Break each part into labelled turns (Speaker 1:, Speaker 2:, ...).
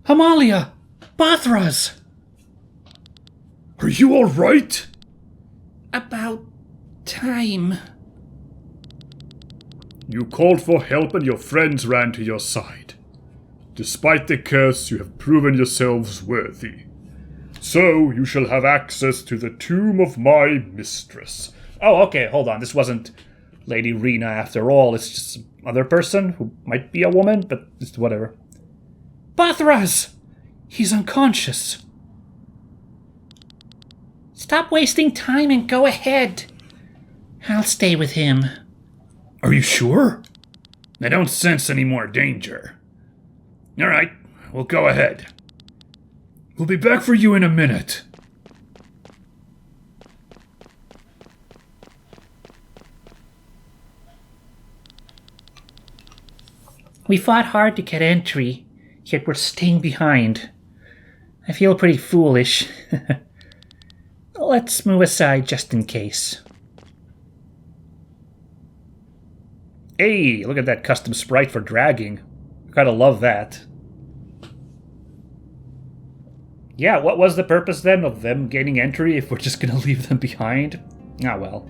Speaker 1: Amalia! Bathras!
Speaker 2: Are you all right?
Speaker 1: About time.
Speaker 2: You called for help and your friends ran to your side. Despite the curse, you have proven yourselves worthy. So, you shall have access to the tomb of my mistress.
Speaker 1: Oh, okay, hold on. This wasn't Lady Reina after all. It's just some other person who might be a woman, but it's whatever. Bathras! He's unconscious. Stop wasting time and go ahead. I'll stay with him.
Speaker 2: Are you sure? I don't sense any more danger. All right, we'll go ahead. We'll be back for you in a minute.
Speaker 1: We fought hard to get entry, yet we're staying behind. I feel pretty foolish. Let's move aside just in case. Hey, look at that custom sprite for dragging. Gotta love that. Yeah, what was the purpose then of them gaining entry if we're just gonna leave them behind? Ah, well.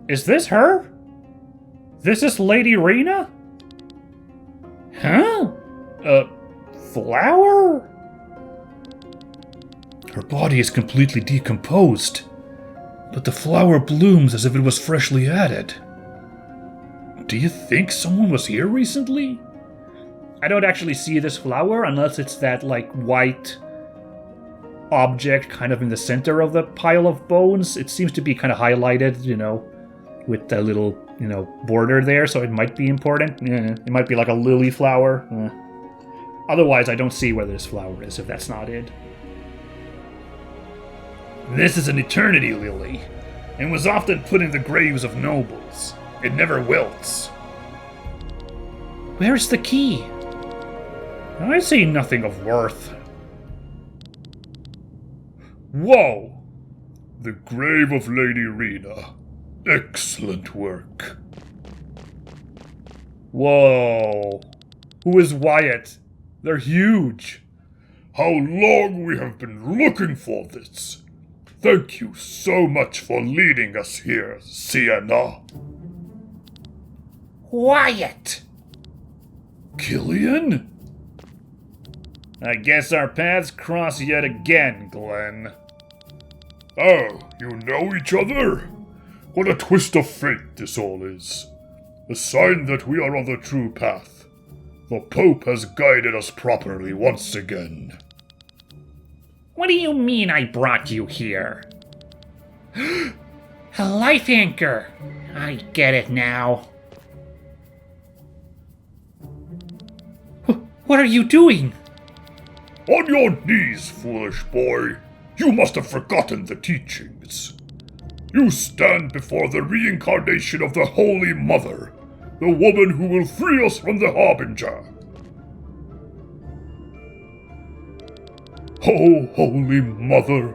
Speaker 1: Is this her? This is Lady Reina? Huh? Flower?
Speaker 2: Her body is completely decomposed, but the flower blooms as if it was freshly added. Do you think someone was here recently?
Speaker 1: I don't actually see this flower unless it's that, like, white object kind of in the center of the pile of bones. It seems to be kind of highlighted, with the little, border there, so it might be important. It might be like a lily flower. Otherwise, I don't see where this flower is, if that's not it.
Speaker 2: This is an eternity lily, and was often put in the graves of nobles. It never wilts.
Speaker 1: Where's the key?
Speaker 2: I see nothing of worth. Whoa! The grave of Lady Reina. Excellent work. Whoa! Who is Wyatt? They're huge. How long we have been looking for this. Thank you so much for leading us here, Sienna.
Speaker 1: Wyatt!
Speaker 2: Killian? I guess our paths cross yet again, Glenn. Oh, you know each other? What a twist of fate this all is. A sign that we are on the true path. The Pope has guided us properly once again.
Speaker 1: What do you mean I brought you here? A life anchor! I get it now. What are you doing?
Speaker 2: On your knees, foolish boy. You must have forgotten the teachings. You stand before the reincarnation of the Holy Mother, the woman who will free us from the Harbinger. Oh, Holy Mother,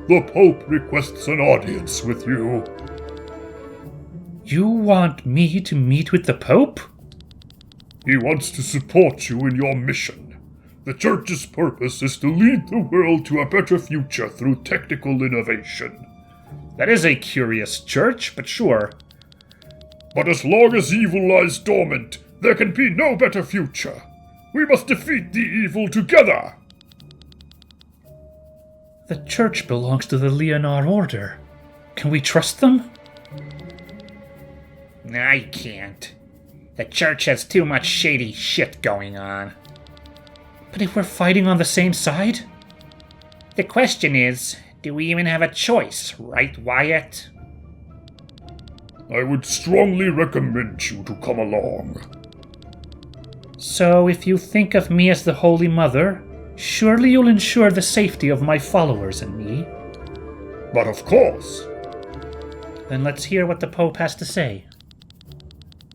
Speaker 2: the Pope requests an audience with you.
Speaker 1: You want me to meet with the Pope?
Speaker 2: He wants to support you in your mission. The Church's purpose is to lead the world to a better future through technical innovation.
Speaker 1: That is a curious church, but sure.
Speaker 2: But as long as evil lies dormant, there can be no better future. We must defeat the evil together.
Speaker 1: The church belongs to the Leonard Order. Can we trust them? I can't. The church has too much shady shit going on. But if we're fighting on the same side? The question is, do we even have a choice, right, Wyatt?
Speaker 2: I would strongly recommend you to come along.
Speaker 1: So if you think of me as the Holy Mother, surely you'll ensure the safety of my followers and me.
Speaker 2: But of course.
Speaker 1: Then let's hear what the Pope has to say.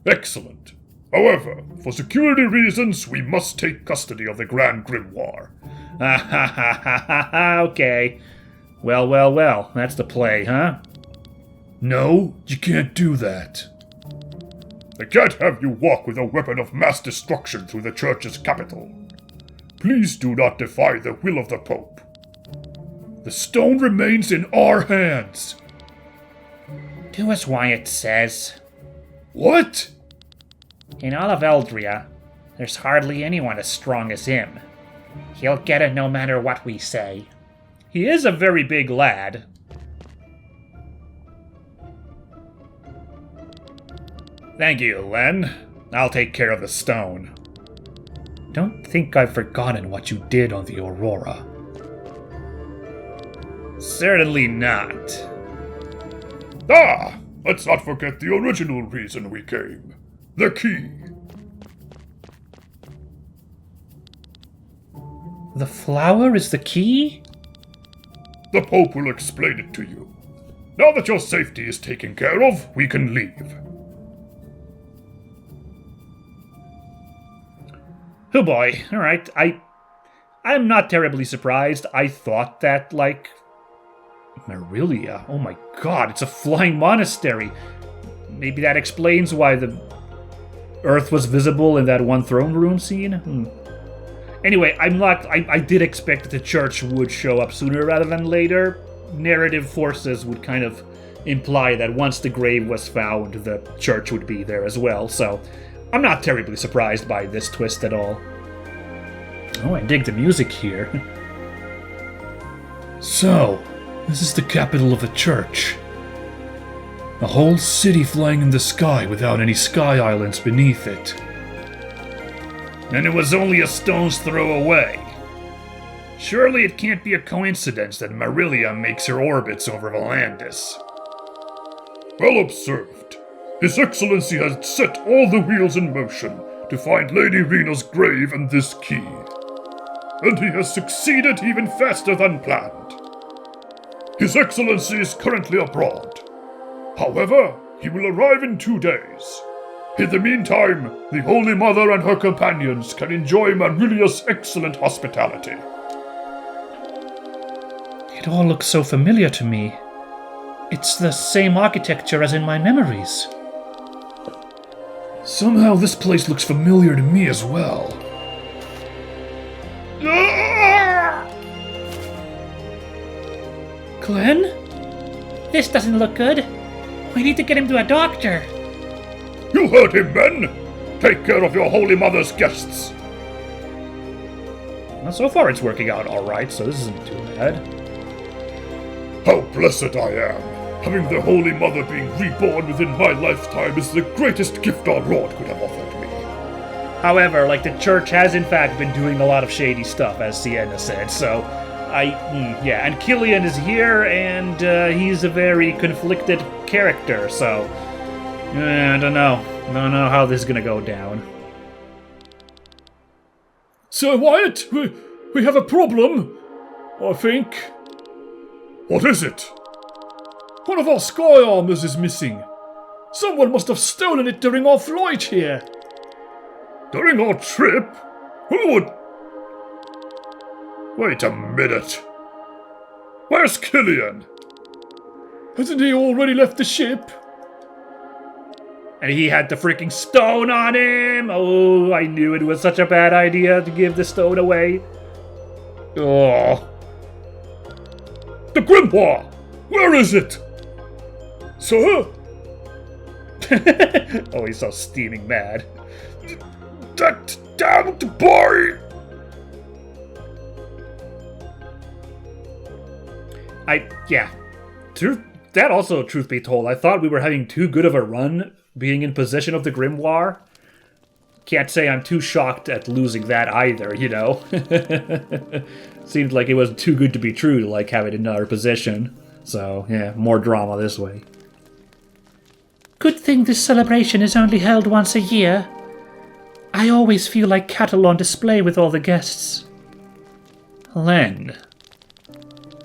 Speaker 2: Excellent. However, for security reasons, we must take custody of the Grand Grimoire.
Speaker 1: Okay. Well, that's the play, huh?
Speaker 2: No, you can't do that. I can't have you walk with a weapon of mass destruction through the Church's capital. Please do not defy the will of the Pope. The stone remains in our hands.
Speaker 3: Do as Wyatt says.
Speaker 2: What?
Speaker 3: In all of Eldria, there's hardly anyone as strong as him. He'll get it no matter what we say.
Speaker 1: He is a very big lad. Thank you, Len. I'll take care of the stone. Don't think I've forgotten what you did on the Aurora. Certainly not.
Speaker 2: Ah! Let's not forget the original reason we came. The key.
Speaker 1: The flower is the key?
Speaker 2: The Pope will explain it to you. Now that your safety is taken care of, we can leave.
Speaker 1: Oh boy, alright, I'm not terribly surprised. I thought that, like... Marylea, oh my god, it's a flying monastery. Maybe that explains why the earth was visible in that one throne room scene? Anyway, I did expect that the church would show up sooner rather than later. Narrative forces would kind of imply that once the grave was found, the church would be there as well, so I'm not terribly surprised by this twist at all. Oh, I dig the music here. So, this is the capital of the church. A whole city flying in the sky without any sky islands beneath it. And it was only a stone's throw away. Surely it can't be a coincidence that Marylea makes her orbits over Volandis.
Speaker 2: Well observed. His Excellency has set all the wheels in motion to find Lady Reina's grave and this key. And he has succeeded even faster than planned. His Excellency is currently abroad. However, he will arrive in 2 days. In the meantime, the Holy Mother and her companions can enjoy Marylea's excellent hospitality.
Speaker 1: It all looks so familiar to me. It's the same architecture as in my memories. Somehow this place looks familiar to me as well. Glenn?
Speaker 3: This doesn't look good. We need to get him to a doctor.
Speaker 2: You heard him, men! Take care of your Holy Mother's guests!
Speaker 1: Well, so far it's working out alright, so this isn't too bad.
Speaker 2: How blessed I am! Having the Holy Mother being reborn within my lifetime is the greatest gift our Lord could have offered me.
Speaker 1: However, like, the church has in fact been doing a lot of shady stuff, as Sienna said, so... yeah, and Killian is here, and he's a very conflicted character, so... I don't know. I don't know how this is gonna go down. Sir Wyatt, we have a problem, I think.
Speaker 2: What is it?
Speaker 1: One of our sky armors is missing. Someone must have stolen it during our flight here.
Speaker 2: During our trip? Who would... Wait a minute. Where's Killian?
Speaker 1: Hasn't he already left the ship? And he had the freaking stone on him! Oh, I knew it was such a bad idea to give the stone away. Oh.
Speaker 2: The grimoire! Where is it? Sir?
Speaker 1: Oh, he's so steaming mad.
Speaker 2: That damned boy!
Speaker 1: Yeah. That also, truth be told, I thought we were having too good of a run being in possession of the grimoire. Can't say I'm too shocked at losing that either, you know. Seemed like it was too good to be true to, like, have it in our possession. So, yeah, more drama this way.
Speaker 3: Good thing this celebration is only held once a year. I always feel like cattle on display with all the guests.
Speaker 1: Len.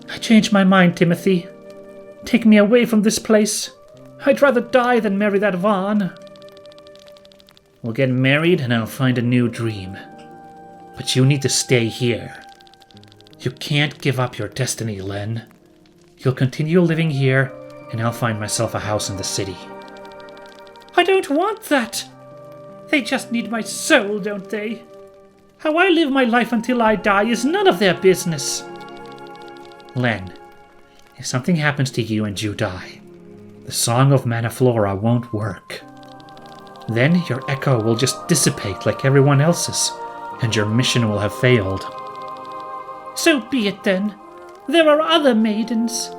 Speaker 3: I changed my mind, Timothy. Take me away from this place. I'd rather die than marry that Vaughn.
Speaker 1: We'll get married and I'll find a new dream. But you need to stay here. You can't give up your destiny, Len. You'll continue living here, and I'll find myself a house in the city.
Speaker 3: I don't want that. They just need my soul, don't they? How I live my life until I die is none of their business. Len, if something happens to you and you die, the Song of Manaflora won't work. Then your echo will just dissipate like everyone else's, and your mission will have failed. So be it then. There are other maidens.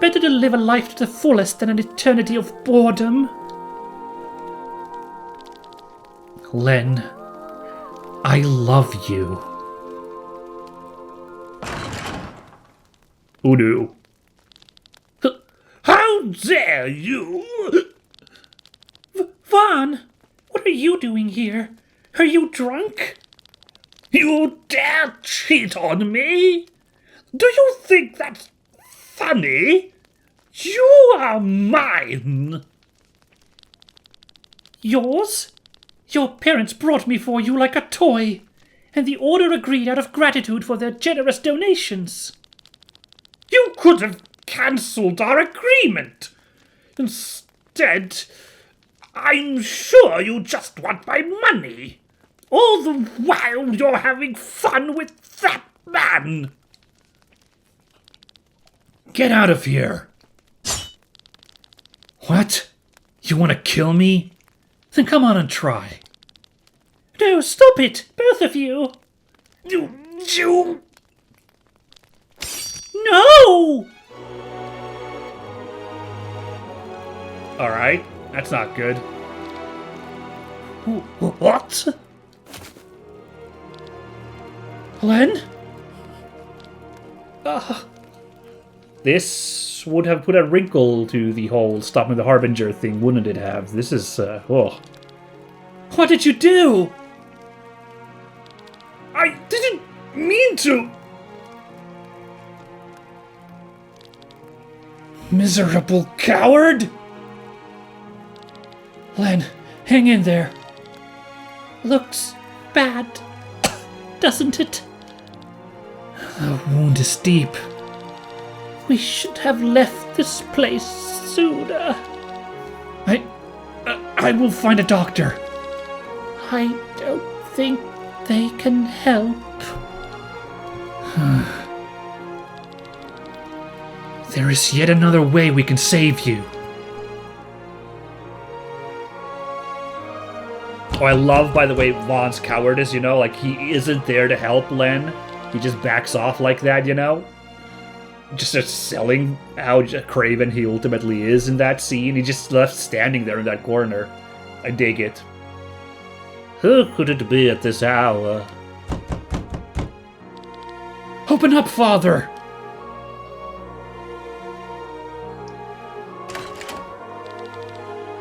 Speaker 3: Better to live a life to the fullest than an eternity of boredom. Len, I love you.
Speaker 1: Udo.
Speaker 2: How dare you?
Speaker 3: Vaughn, what are you doing here? Are you drunk?
Speaker 2: You dare cheat on me? Do you think that's funny? You are mine.
Speaker 3: Yours? Your parents brought me for you like a toy, and the Order agreed out of gratitude for their generous donations.
Speaker 2: You could have cancelled our agreement. Instead, I'm sure you just want my money. All the while you're having fun with that man.
Speaker 1: Get out of here! What? You want to kill me? Then come on and try.
Speaker 3: No, stop it, both of you!
Speaker 2: You...
Speaker 3: No!
Speaker 1: Alright, that's not good.
Speaker 2: What?
Speaker 3: Len?
Speaker 1: This would have put a wrinkle to the whole stopping the Harbinger thing, wouldn't it have? This is, oh.
Speaker 3: What did you do?
Speaker 2: I didn't mean to.
Speaker 1: Miserable coward!
Speaker 3: Len, hang in there. Looks bad, doesn't it?
Speaker 1: The wound is deep.
Speaker 3: We should have left this place sooner.
Speaker 1: I will find a doctor.
Speaker 3: I don't think they can help.
Speaker 1: There is yet another way we can save you. Oh, I love, by the way, Vaughn's cowardice, you know? Like, he isn't there to help Len. He just backs off like that, you know? Just starts selling how craven he ultimately is in that scene. He just left standing there in that corner. I dig it. Who could it be at this hour? Open up, Father!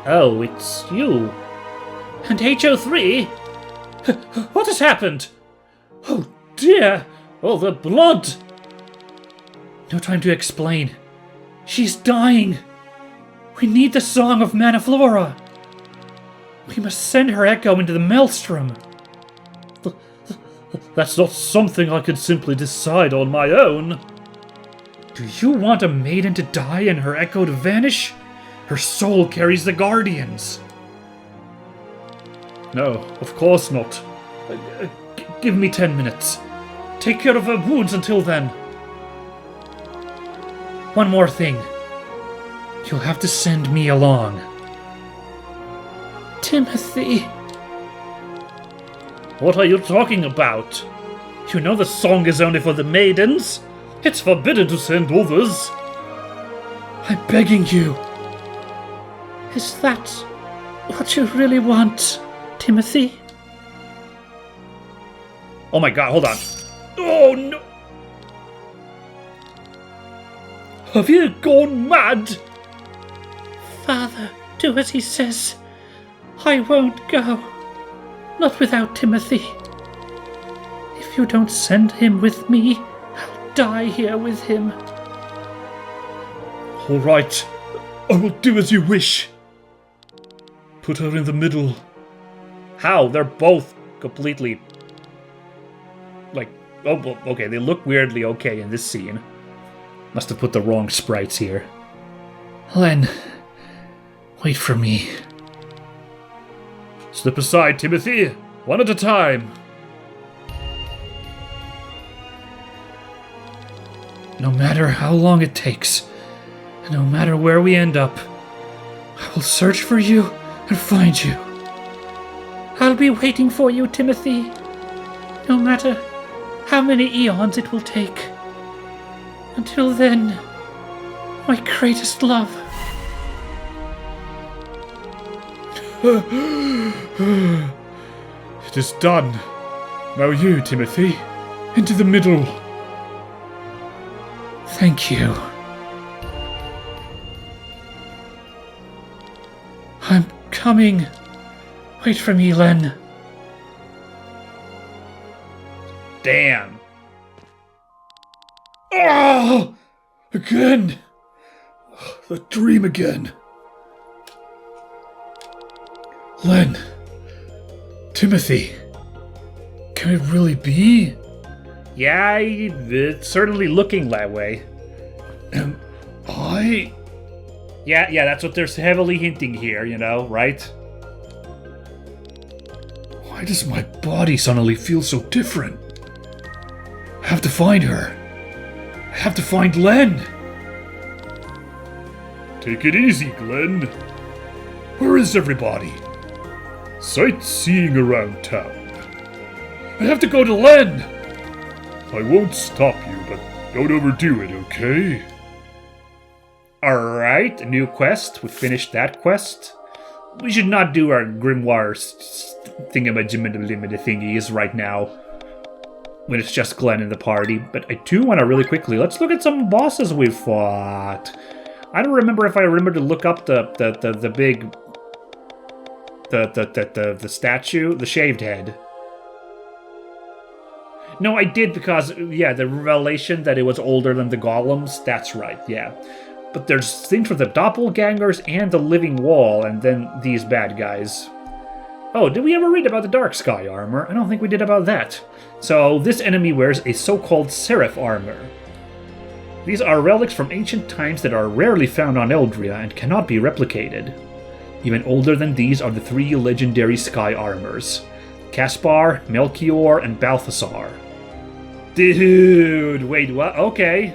Speaker 1: Oh, it's you.
Speaker 3: And HO3? What has happened? Oh dear!
Speaker 1: Oh, the blood! No time to explain. She's dying. We need the Song of Manaflora. We must send her echo into the Maelstrom. That's not something I can simply decide on my own. Do you want a maiden to die and her echo to vanish? Her soul carries the Guardians. No, of course not. Give me 10 minutes. Take care of her wounds until then. One more thing. You'll have to send me along.
Speaker 3: Timothy.
Speaker 1: What are you talking about? You know the song is only for the maidens. It's forbidden to send others. I'm begging you.
Speaker 3: Is that what you really want, Timothy?
Speaker 1: Oh my god, hold on. Oh no! Have you gone mad?
Speaker 3: Father, do as he says. I won't go. Not without Timothy. If you don't send him with me, I'll die here with him.
Speaker 1: All right. I will do as you wish. Put her in the middle. How? They're both completely... like... oh, okay, they look weirdly okay in this scene. Must have put the wrong sprites here. Len, wait for me. Step aside, Timothy. One at a time.
Speaker 3: No matter how long it takes, and no matter where we end up, I will search for you and find you. I'll be waiting for you, Timothy, no matter how many eons it will take. Until then, my greatest love.
Speaker 2: It is done. Now you, Timothy, into the middle.
Speaker 3: Thank you. I'm coming. Wait for me, Len.
Speaker 1: Damn.
Speaker 2: Oh! Again! The dream again. Len. Timothy. Can it really be?
Speaker 1: Yeah, it's certainly looking that way.
Speaker 2: Am I?
Speaker 1: Yeah, that's what they're heavily hinting here, right?
Speaker 2: Why does my body suddenly feel so different? I have to find her. I have to find Len. Take it easy, Glenn. Where is everybody? Sightseeing around town. I have to go to Len. I won't stop you, but don't overdo it, okay?
Speaker 1: Alright, a new quest. We finished that quest. We should not do our grimoire thingamajimmy thingies right now, when it's just Glenn in the party. But I do want to really quickly, let's look at some bosses we've fought. I don't remember if I remember to look up the big... The statue, the shaved head. No, I did because, yeah, the revelation that it was older than the golems, that's right, yeah. But there's things for the doppelgangers and the living wall, and then these bad guys. Oh, did we ever read about the dark sky armor? I don't think we did about that. So, this enemy wears a so-called seraph armor. These are relics from ancient times that are rarely found on Eldria and cannot be replicated. Even older than these are the three legendary sky armors: Caspar, Melchior, and Balthasar. Dude, wait, what? Okay.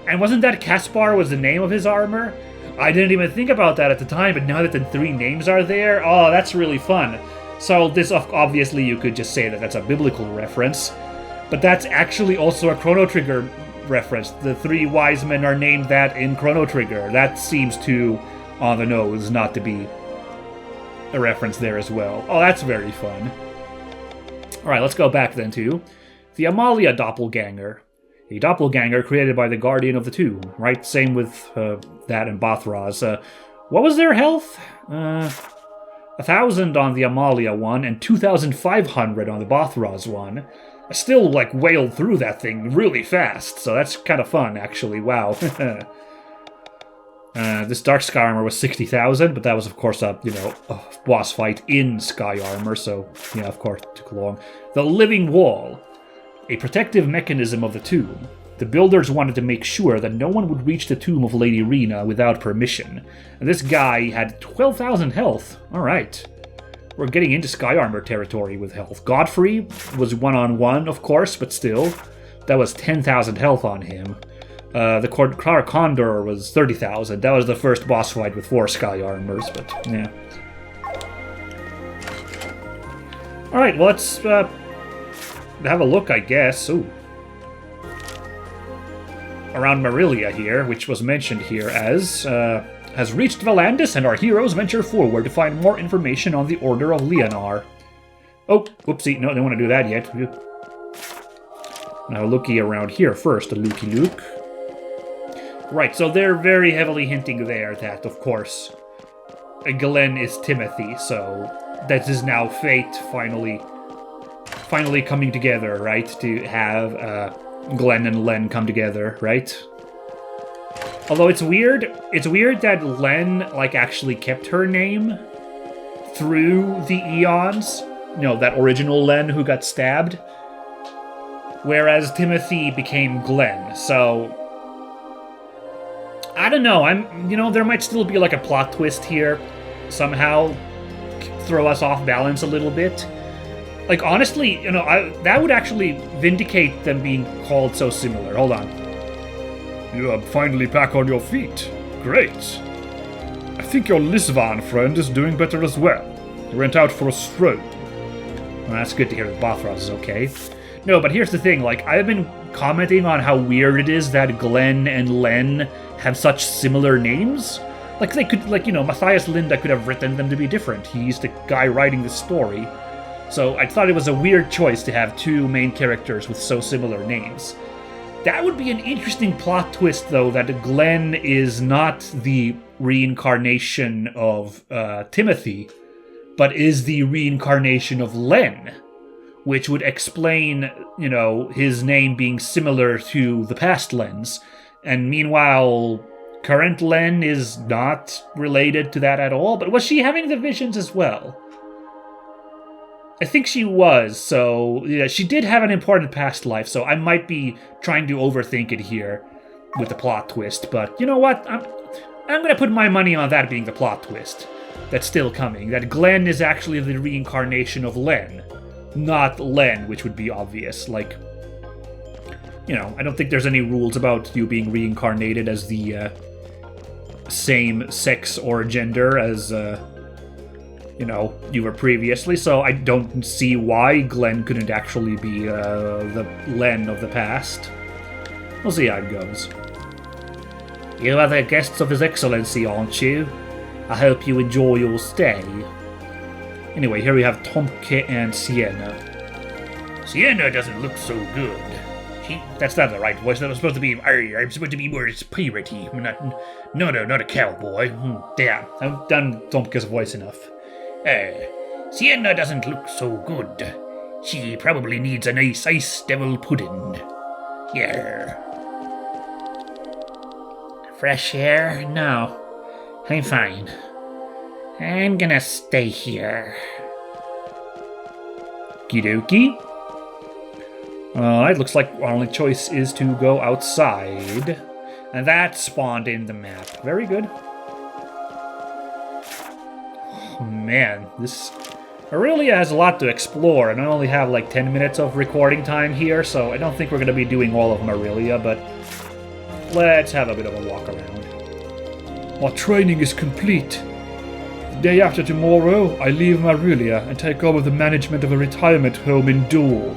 Speaker 1: And wasn't that Caspar was the name of his armor? I didn't even think about that at the time, but now that the three names are there, oh, that's really fun. So this, obviously, you could just say that that's a biblical reference, but that's actually also a Chrono Trigger reference. The three wise men are named that in Chrono Trigger. That seems too on the nose not to be a reference there as well. Oh, that's very fun. Alright, let's go back then to the Marylea doppelganger. A doppelganger created by the Guardian of the Tomb, right? Same with that and Bathraz. What was their health? 1,000 on the Marylea one and 2,500 on the Bathraz one. I still, wailed through that thing really fast, so that's kind of fun, actually. Wow. This Dark Sky Armor was 60,000, but that was, of course, a boss fight in Sky Armor, so, yeah, of course, it took long. The Living Wall. A protective mechanism of the tomb. The builders wanted to make sure that no one would reach the Tomb of Lady Reina without permission. And this guy had 12,000 health. Alright. We're getting into Sky Armor territory with health. Godfrey was one-on-one, of course, but still. That was 10,000 health on him. The Car Condor was 30,000. That was the first boss fight with 4 Sky Armors, but yeah. Alright, well, let's have a look, I guess. Ooh. Around Marylea here, which was mentioned here as, has reached Valandis, and our heroes venture forward to find more information on the Order of Leonar. Oh, whoopsie, no, I don't want to do that yet. Now a looky around here first, a looky look. Right, so they're very heavily hinting there that, of course, Glenn is Timothy, so that is now fate finally coming together, right? To have Glenn and Len come together, right? Although it's weird that Len, actually kept her name through the eons. No, that original Len who got stabbed. Whereas Timothy became Glenn, so... I don't know, there might still be a plot twist here, somehow throw us off balance a little bit. Honestly, that would actually vindicate them being called so similar. Hold on.
Speaker 2: You are finally back on your feet. Great. I think your Lisvan friend is doing better as well. He went out for a stroll.
Speaker 1: Well, that's good to hear that Bothros is okay. No, but here's the thing, like, I've been commenting on how weird it is that Glenn and Len have such similar names. Like, they could, like, you know, Matthias Linda could have written them to be different. He's the guy writing the story. So I thought it was a weird choice to have two main characters with so similar names. That would be an interesting plot twist, though, that Glenn is not the reincarnation of Timothy, but is the reincarnation of Len, which would explain, you know, his name being similar to the past Len's. And meanwhile, current Len is not related to that at all. But was she having the visions as well? I think she was, so yeah, she did have an important past life, so I might be trying to overthink it here with the plot twist, but you know what? I'm going to put my money on that being the plot twist that's still coming, that Glenn is actually the reincarnation of Len, not Len, which would be obvious. Like, you know, I don't think there's any rules about you being reincarnated as the same sex or gender as you know, you were previously, so I don't see why Glenn couldn't actually be the Len of the past. We'll see how it goes. You are the guests of His Excellency, aren't you? I hope you enjoy your stay. Anyway, here we have Tomke and Sienna.
Speaker 3: Sienna doesn't look so good.
Speaker 1: That's not the right voice. That was supposed to be...
Speaker 3: I'm supposed to be more piratey. Not a cowboy.
Speaker 1: Damn, I've done Tomke's voice enough.
Speaker 3: Sienna doesn't look so good. She probably needs a nice ice devil pudding. Yeah. Fresh air? No. I'm fine. I'm gonna stay here.
Speaker 1: Okie Alright, looks like our only choice is to go outside. And that spawned in the map. Very good. Oh, man, this Marylea has a lot to explore, and I only have like 10 minutes of recording time here, so I don't think we're going to be doing all of Marylea, but let's have a bit of a walk around.
Speaker 2: My training is complete. The day after tomorrow, I leave Marylea and take over the management of a retirement home in Duel.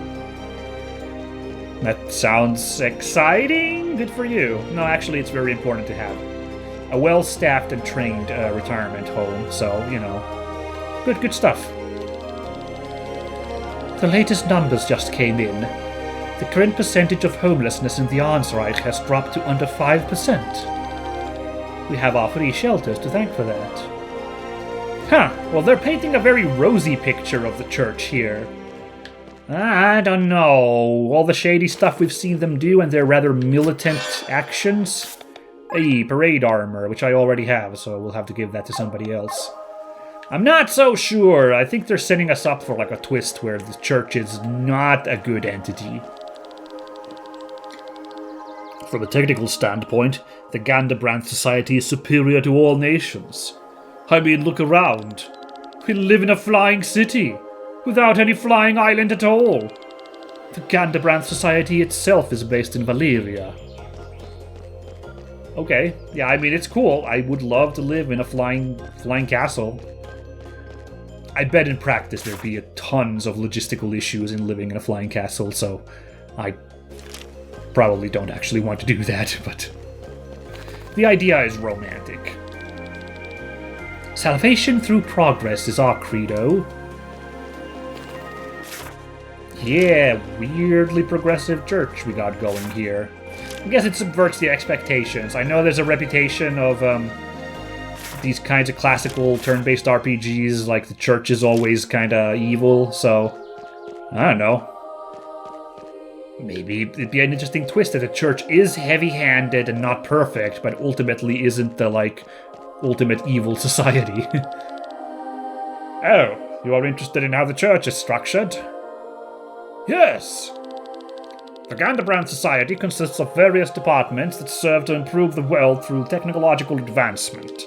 Speaker 1: That sounds exciting. Good for you. No, actually, it's very important to have a well-staffed and trained retirement home, so, you know, good stuff. The latest numbers just came in. The current percentage of homelessness in the Ansreich has dropped to under 5%. We have our free shelters to thank for that. Huh, well, they're painting a very rosy picture of the church here. I don't know. All the shady stuff we've seen them do and their rather militant actions. Hey, parade armor, which I already have, so we'll have to give that to somebody else. I'm not so sure. I think they're setting us up for like a twist where the church is not a good entity. From a technical standpoint, the Gandebrand Society is superior to all nations. I mean, look around. We live in a flying city, without any flying island at all. The Gandebrand Society itself is based in Valeria. Okay, yeah, I mean, it's cool. I would love to live in a flying castle. I bet in practice there'd be tons of logistical issues in living in a flying castle, so I probably don't actually want to do that, but the idea is romantic. Salvation through progress is our credo. Yeah, weirdly progressive church we got going here. I guess it subverts the expectations. I know there's a reputation of these kinds of classical turn-based RPGs, like the church is always kind of evil, so I don't know. Maybe it'd be an interesting twist that the church is heavy-handed and not perfect, but ultimately isn't the, like, ultimate evil society. Oh, you are interested in how the church is structured? Yes! The Gandebrand Society consists of various departments that serve to improve the world through technological advancement.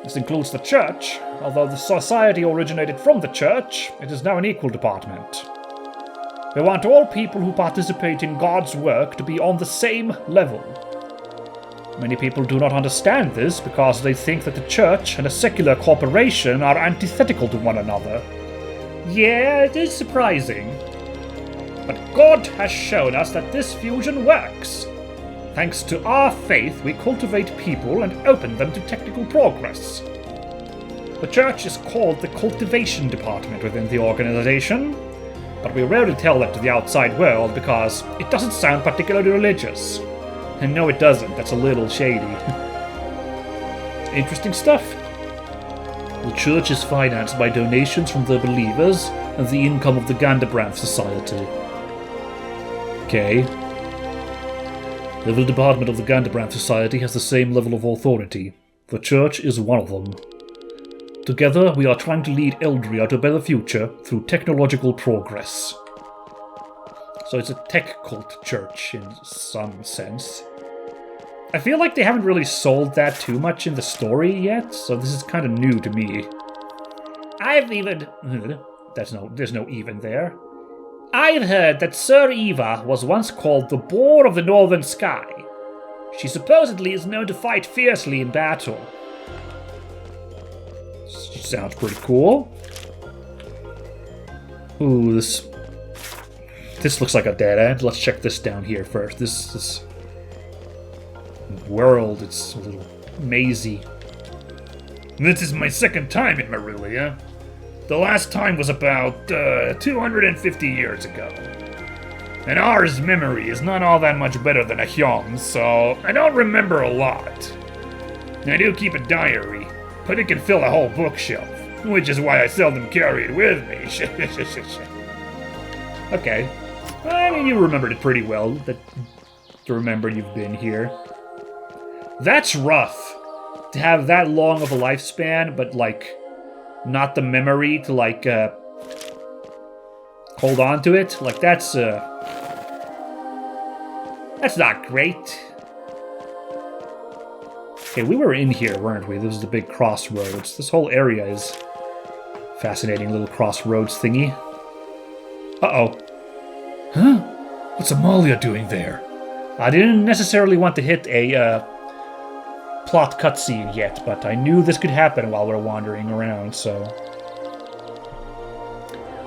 Speaker 1: This includes the church. Although the society originated from the church, it is now an equal department. We want all people who participate in God's work to be on the same level. Many people do not understand this because they think that the church and a secular corporation are antithetical to one another. Yeah, it is surprising. But God has shown us that this fusion works. Thanks to our faith, we cultivate people and open them to technical progress. The church is called the cultivation department within the organization, but we rarely tell that to the outside world because it doesn't sound particularly religious. And no, it doesn't. That's a little shady. Interesting stuff. The church is financed by donations from the believers and the income of the Gandabranth Society. Okay. Every department of the Gandabranth Society has the same level of authority. The church is one of them. Together, we are trying to lead Eldria to a better future through technological progress. So it's a tech cult church in some sense. I feel like they haven't really sold that too much in the story yet, so this is kind of new to me. There's no even there. I've heard that Sir Eva was once called the Boar of the Northern Sky. She supposedly is known to fight fiercely in battle. She sounds pretty cool. Ooh, this looks like a dead end. Let's check this down here first. This world, it's a little mazy.
Speaker 2: This is my second time in Marylea. The last time was about 250 years ago. And R's memory is not all that much better than a Hyon's, so I don't remember a lot. I do keep a diary, but it can fill a whole bookshelf, which is why I seldom carry it with me.
Speaker 1: Okay. I mean, you remembered it pretty well, to remember you've been here. That's rough, to have that long of a lifespan, but, like, not the memory to, like, hold on to it. Like, that's not great. Okay, we were in here, weren't we? This is the big crossroads. This whole area is fascinating little crossroads thingy. Uh-oh.
Speaker 2: Huh? What's Amalia doing there?
Speaker 1: I didn't necessarily want to hit a plot cutscene yet, but I knew this could happen while we're wandering around, so...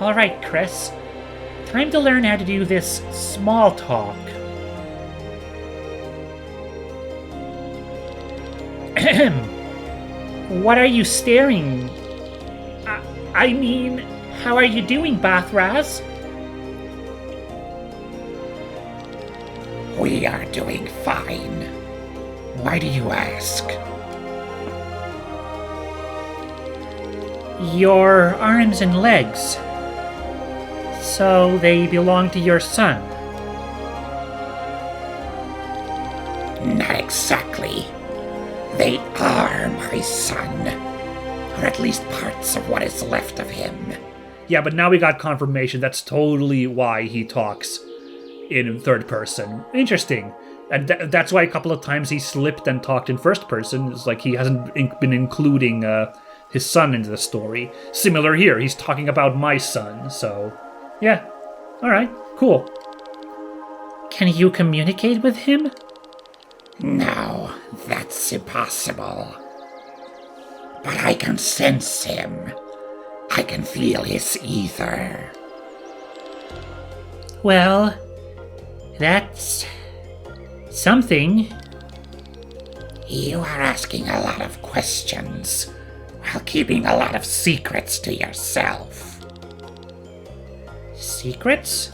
Speaker 3: Alright, Chris. Time to learn how to do this small talk. What are you staring? I mean, how are you doing, Bathraz?
Speaker 4: We are doing fine. Why do you ask?
Speaker 3: Your arms and legs. So they belong to your son?
Speaker 4: Not exactly. They are my son. Or at least parts of what is left of him.
Speaker 1: Yeah, but now we got confirmation that's totally why he talks in third person. Interesting. And that's why a couple of times he slipped and talked in first person. It's like he hasn't been including his son into the story. Similar here, he's talking about my son, so... Yeah. Alright, cool.
Speaker 3: Can you communicate with him?
Speaker 4: No, that's impossible. But I can sense him. I can feel his ether.
Speaker 3: Well, that's... something.
Speaker 4: You are asking a lot of questions, while keeping a lot of secrets to yourself.
Speaker 3: Secrets?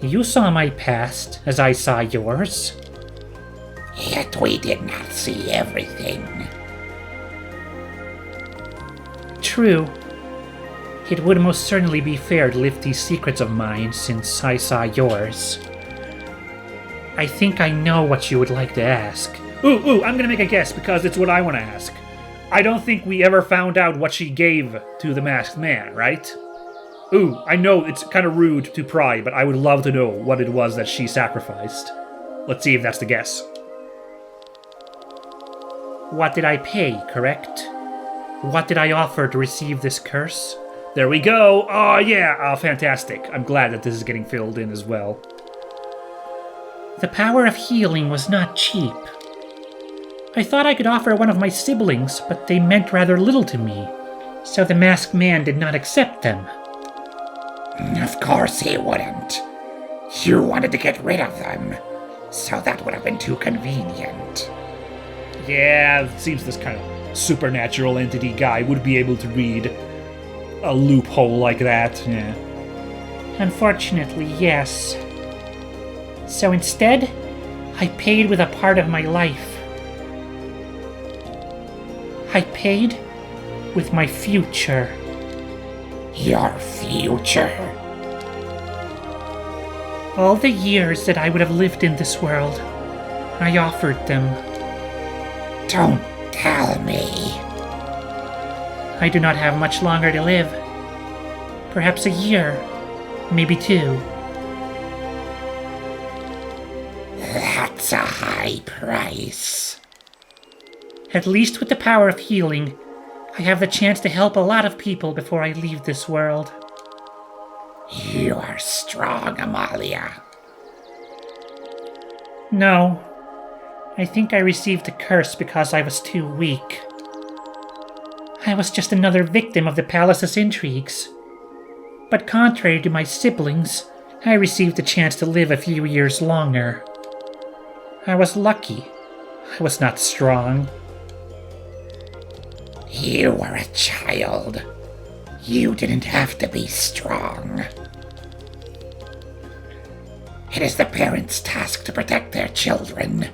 Speaker 3: You saw my past, as I saw yours.
Speaker 4: Yet we did not see everything.
Speaker 3: True. It would most certainly be fair to lift these secrets of mine, since I saw yours. I think I know what you would like to ask.
Speaker 1: Ooh, I'm gonna make a guess, because it's what I want to ask. I don't think we ever found out what she gave to the masked man, right? Ooh, I know it's kind of rude to pry, but I would love to know what it was that she sacrificed. Let's see if that's the guess.
Speaker 3: What did I pay, correct? What did I offer to receive this curse?
Speaker 1: There we go! Oh yeah! Oh, fantastic. I'm glad that this is getting filled in as well.
Speaker 3: The power of healing was not cheap. I thought I could offer one of my siblings, but they meant rather little to me, so the masked man did not accept them.
Speaker 4: Of course he wouldn't. You wanted to get rid of them, so that would have been too convenient.
Speaker 1: Yeah, it seems this kind of supernatural entity guy would be able to read a loophole like that. Yeah.
Speaker 3: Unfortunately, yes. So instead, I paid with a part of my life. I paid with my future.
Speaker 4: Your future?
Speaker 3: All the years that I would have lived in this world, I offered them.
Speaker 4: Don't tell me.
Speaker 3: I do not have much longer to live. Perhaps a year, maybe 2.
Speaker 4: That's a high price.
Speaker 3: At least with the power of healing, I have the chance to help a lot of people before I leave this world.
Speaker 4: You are strong, Marylea.
Speaker 3: No. I think I received a curse because I was too weak. I was just another victim of the palace's intrigues. But contrary to my siblings, I received a chance to live a few years longer. I was lucky. I was not strong.
Speaker 4: You were a child. You didn't have to be strong. It is the parents' task to protect their children.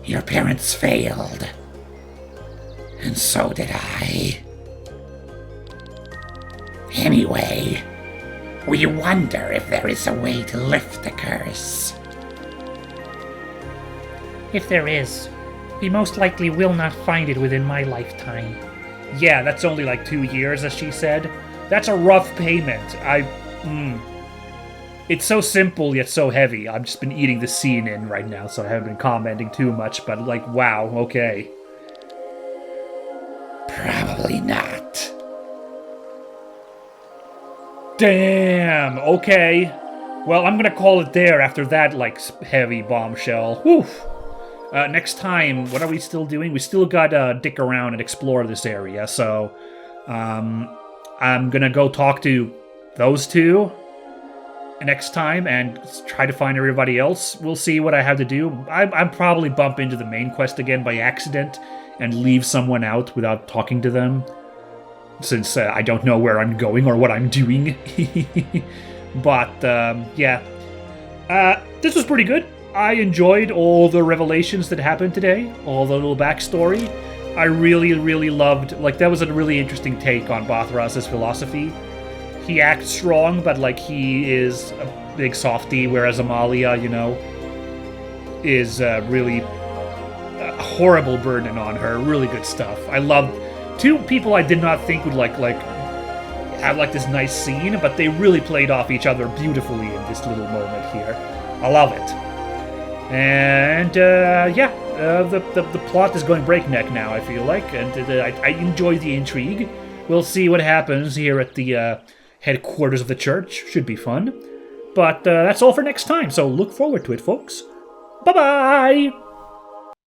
Speaker 4: Your parents failed. And so did I. Anyway, we wonder if there is a way to lift the curse.
Speaker 3: If there is, we most likely will not find it within my lifetime.
Speaker 1: Yeah, that's only like 2 years, as she said. That's a rough payment. It's so simple yet so heavy. I've just been eating the scene in right now, so I haven't been commenting too much, but like, wow, okay.
Speaker 4: Probably not.
Speaker 1: Damn, okay. Well, I'm gonna call it there after that, like, heavy bombshell. Whew. Next time, what are we still doing? We still gotta dick around and explore this area, so I'm gonna go talk to those two next time and try to find everybody else. We'll see what I have to do. I'm probably bump into the main quest again by accident and leave someone out without talking to them, since I don't know where I'm going or what I'm doing. But, yeah. This was pretty good. I enjoyed all the revelations that happened today, all the little backstory. I really, really loved, like, that was a really interesting take on Bathras' philosophy. He acts strong, but, like, he is a big softie, whereas Marylea, you know, is really a horrible burden on her. Really good stuff. I loved 2 people I did not think would, like have, like, this nice scene, but they really played off each other beautifully in this little moment here. I love it. And, the plot is going breakneck now, I feel like, and I enjoy the intrigue. We'll see what happens here at the headquarters of the church. Should be fun. But that's all for next time, so look forward to it, folks. Bye-bye!